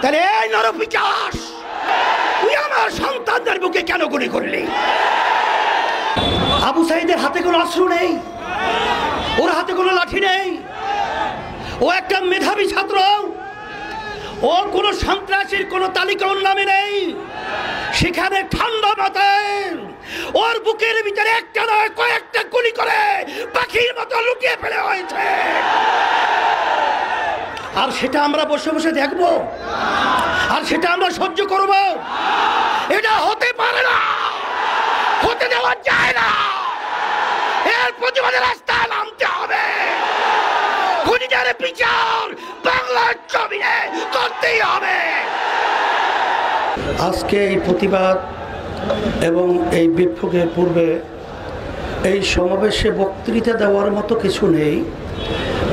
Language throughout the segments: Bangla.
তাহলে এই নরপিচাস, তুই আমার সন্তানদের বুকে কেন গুলি করলি? আবু সাইদের হাতে কোনো অস্ত্র নেই, ওর হাতে কোনো লাঠি নেই, ও একটা মেধাবী ছাত্র, ও কোনো সন্ত্রাসীর কোনো তালিকা ওর নামে নেই। সেখানে ঠান্ডা মাথায় ওর বুকের ভিতরে একটা নয় কয়েকটা গুলি করে পাখির মতো লুকিয়ে ফেলে হয়েছে। আর সেটা আমরা বসে বসে দেখবো? আর সেটা আমরা সহ্য করব? এটা হতে পারে না, হতে দেওয়া যায় না। এর প্রতিবাদে রাস্তায় নামতে হবে। খুনিদের বিচার বাংলার জমিনে করতেই হবে। আজকে এই প্রতিবাদ এবং এই বিক্ষোভের পূর্বে এই সমাবেশে বক্তৃতা দেওয়ার মতো কিছু নেই।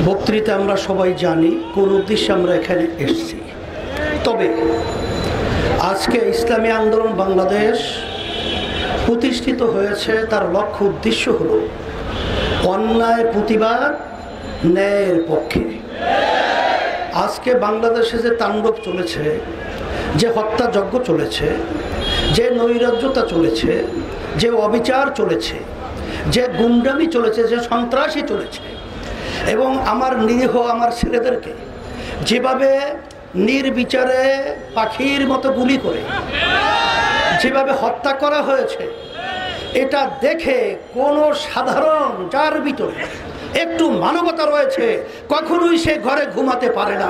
বক্তৃতা আমরা সবাই জানি কোন উদ্দেশ্যে আমরা এখানে এসেছি। তবে আজকে ইসলামী আন্দোলন বাংলাদেশ প্রতিষ্ঠিত হয়েছে, তার লক্ষ্য উদ্দেশ্য হলো অন্যায় প্রতিবাদ, ন্যায়ের পক্ষে। আজকে বাংলাদেশে যে তাণ্ডব চলেছে, যে হত্যাযজ্ঞ চলেছে, যে নৈরাজ্যতা চলেছে, যে অবিচার চলেছে, যে গুন্ডামি চলেছে, যে সন্ত্রাসী চলেছে, এবং আমার নিরীহ আমার ছেলেদেরকে যেভাবে নির্বিচারে পাখির মতো গুলি করে যেভাবে হত্যা করা হয়েছে, এটা দেখে কোনো সাধারণ যার ভিতরে একটু মানবতা রয়েছে কখনোই সে ঘরে ঘুমাতে পারে না।